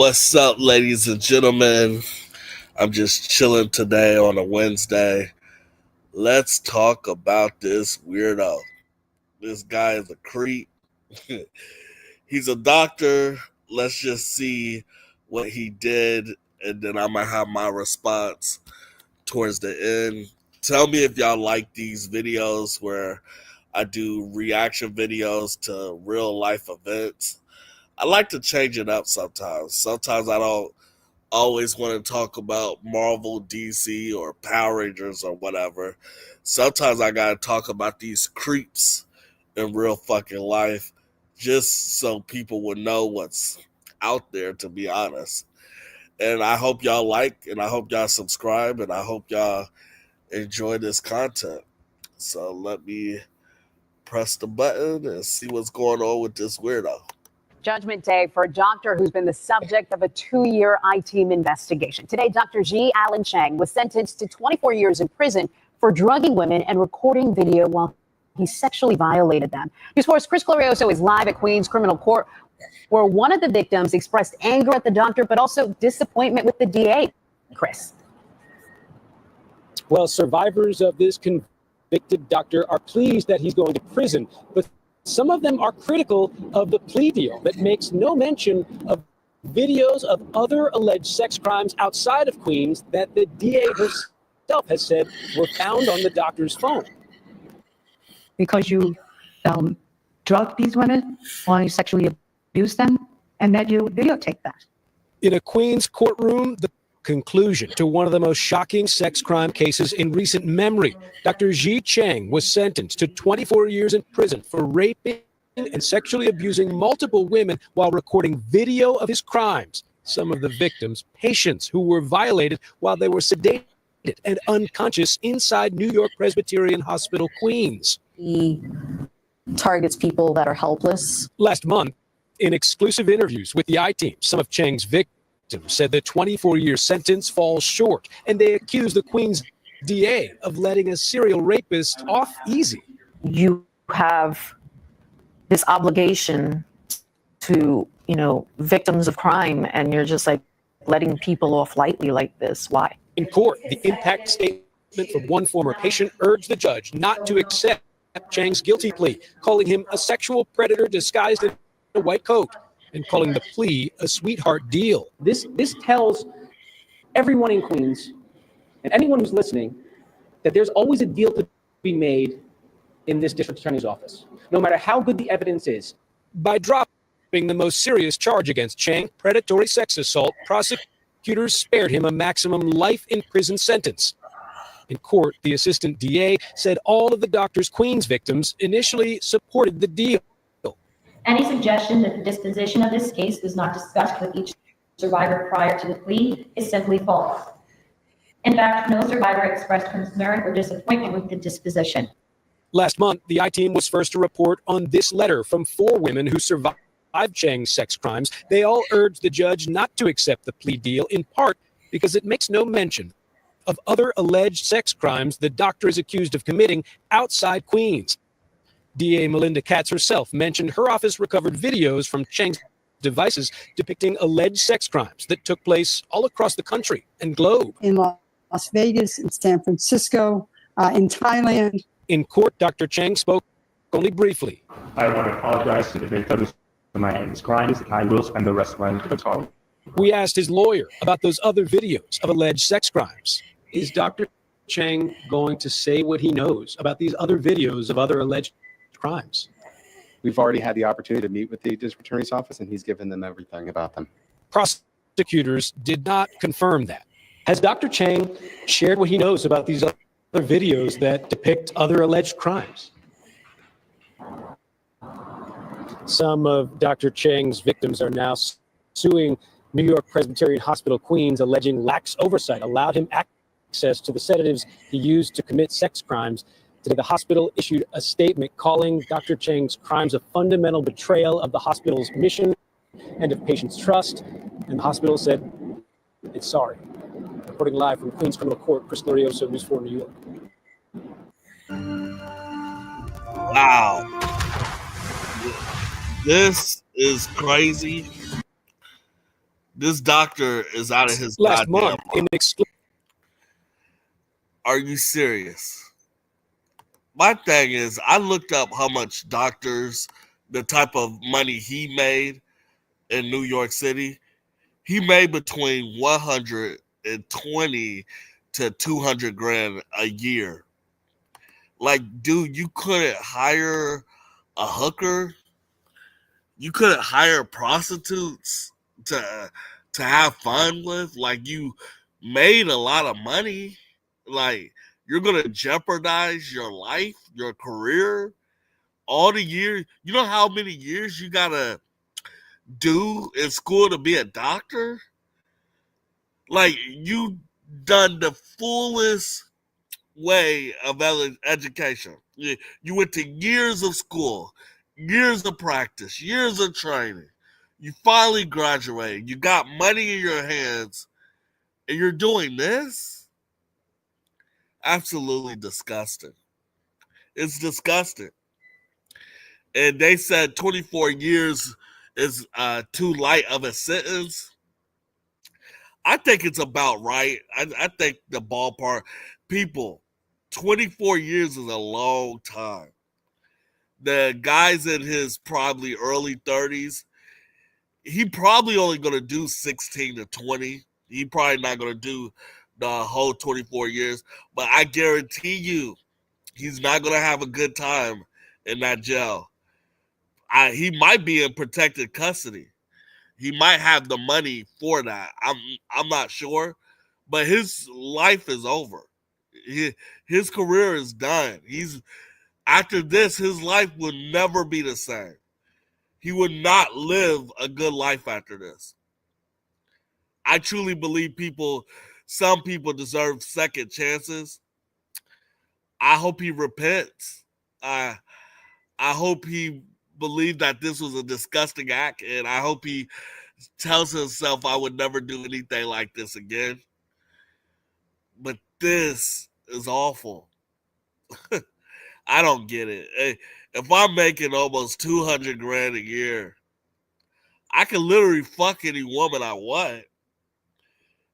What's up, ladies and gentlemen? I'm just chilling today on a Wednesday. Let's talk about this weirdo. This guy is a creep. He's a doctor. Let's just see what he did, and then I'm going to have my response towards the end. Tell me if y'all like these videos where I do reaction videos to real life events. I like to change it up sometimes. Sometimes I don't always want to talk about Marvel, DC, or Power Rangers or whatever. Sometimes I gotta talk about these creeps in real fucking life just so people would know what's out there, to be honest. And I hope y'all like, and I hope y'all subscribe, and I hope y'all enjoy this content. So let me press the button and see what's going on with this weirdo. Judgment Day for a doctor who's been the subject of a 2-year I-Team investigation. Today, Dr. Ji Allen Chang was sentenced to 24 years in prison for drugging women and recording video while he sexually violated them. News 4's Chris Glorioso is live at Queens Criminal Court, where one of the victims expressed anger at the doctor, but also disappointment with the DA. Chris. Well, survivors of this convicted doctor are pleased that he's going to prison, but some of them are critical of the plea deal that makes no mention of videos of other alleged sex crimes outside of Queens that the DA herself has said were found on the doctor's phone. Because you drug these women or you sexually abuse them, and that you videotape that. In a Queens courtroom, the conclusion to one of the most shocking sex crime cases in recent memory. Dr. Ji Chang was sentenced to 24 years in prison for raping and sexually abusing multiple women while recording video of his crimes. Some of the victims, patients who were violated while they were sedated and unconscious inside New York Presbyterian Hospital, Queens. He targets people that are helpless. Last month, in exclusive interviews with the I-Team, some of Chang's victims said the 24-year sentence falls short, and they accused the Queens DA of letting a serial rapist off easy. You have this obligation to, victims of crime, and you're just like letting people off lightly like this. Why? In court, the impact statement from one former patient urged the judge not to accept Chang's guilty plea, calling him a sexual predator disguised in a white coat, and calling the plea a sweetheart deal. This tells everyone in Queens and anyone who's listening that there's always a deal to be made in this district attorney's office, no matter how good the evidence is. By dropping the most serious charge against Chang, predatory sex assault, prosecutors spared him a maximum life in prison sentence. In court, the assistant DA said all of the doctor's Queens victims initially supported the deal. Any suggestion that the disposition of this case was not discussed with each survivor prior to the plea is simply false. In fact, no survivor expressed concern or disappointment with the disposition. Last month, the I-Team was first to report on this letter from 4 women who survived Chang's sex crimes. They all urged the judge not to accept the plea deal, in part because it makes no mention of other alleged sex crimes the doctor is accused of committing outside Queens. DA Melinda Katz herself mentioned her office recovered videos from Chang's devices depicting alleged sex crimes that took place all across the country and globe. In Las Vegas, in San Francisco, in Thailand. In court, Dr. Chang spoke only briefly. I want to apologize to the victims of my crimes. I will spend the rest of my life in the. We asked his lawyer about those other videos of alleged sex crimes. Is Dr. Chang going to say what he knows about these other videos of other alleged crimes? We've already had the opportunity to meet with the district attorney's office, and he's given them everything about them. Prosecutors did not confirm that. Has Dr. Chang shared what he knows about these other videos that depict other alleged crimes? Some of Dr. Chang's victims are now suing New York Presbyterian Hospital, Queens, alleging lax oversight allowed him access to the sedatives he used to commit sex crimes. Today, the hospital issued a statement calling Dr. Chang's crimes a fundamental betrayal of the hospital's mission and of patients' trust, and the hospital said it's sorry. Reporting live from Queens Criminal Court, Chris Glorioso, News 4 New York. Wow. This is crazy. This doctor is out of his Last goddamn month, in mind. Are you serious? My thing is, I looked up how much doctors, the type of money he made in New York City. He made between 120 to 200 grand a year. Like, dude, you couldn't hire a hooker. You couldn't hire prostitutes to have fun with. Like, you made a lot of money. Like, you're gonna jeopardize your life, your career, all the years. You know how many years you gotta do in school to be a doctor? Like, you done the fullest way of education. You went to years of school, years of practice, years of training. You finally graduated. You got money in your hands, and you're doing this? Absolutely disgusting. It's disgusting. And they said 24 years is too light of a sentence. I think it's about right. I think the ballpark, people, 24 years is a long time. The guy's in his probably early 30s. He probably only going to do 16 to 20. He probably not going to do the whole 24 years. But I guarantee you, he's not going to have a good time in that jail. He might be in protected custody. He might have the money for that. I'm not sure, but his life is over. His career is done. After this, his life will never be the same. He would not live a good life after this. I truly believe some people deserve second chances. I hope he repents. I hope he believed that this was a disgusting act, and I hope he tells himself I would never do anything like this again. But this is awful. I don't get it. If I'm making almost 200 grand a year, I can literally fuck any woman I want.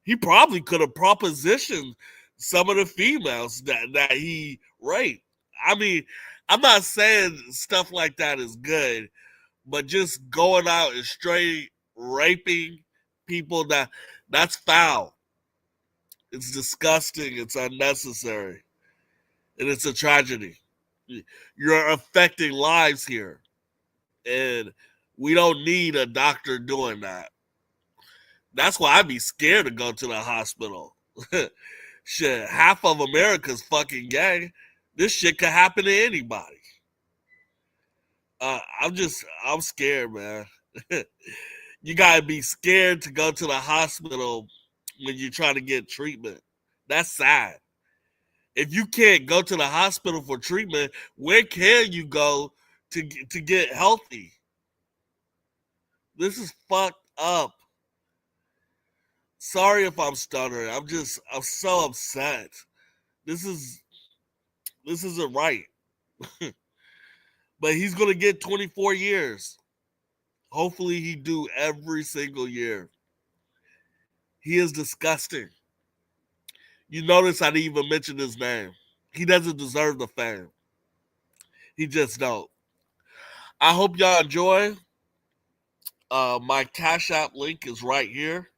He probably could have propositioned some of the females that he raped. I mean, I'm not saying stuff like that is good, but just going out and straight raping people, that's foul. It's disgusting. It's unnecessary. And it's a tragedy. You're affecting lives here. And we don't need a doctor doing that. That's why I'd be scared to go to the hospital. Shit, half of America's fucking gay. This shit could happen to anybody. I'm scared, man. You gotta be scared to go to the hospital when you're trying to get treatment. That's sad. If you can't go to the hospital for treatment, where can you go to get healthy? This is fucked up. Sorry if I'm stuttering. I'm so upset. This isn't right. But he's gonna get 24 years. Hopefully he do every single year. He is disgusting. You notice I didn't even mention his name. He doesn't deserve the fame. He just don't. I hope y'all enjoy. My Cash App link is right here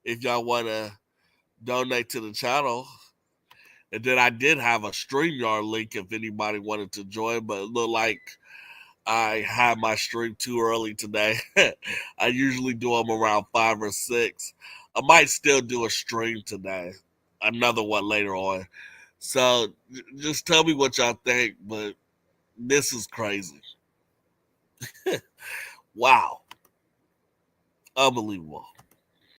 if y'all want to donate to the channel. And then I did have a StreamYard link if anybody wanted to join, but it looked like I had my stream too early today. I usually do them around 5 or 6. I might still do a stream today, another one later on. So just tell me what y'all think, but this is crazy. Wow. Unbelievable.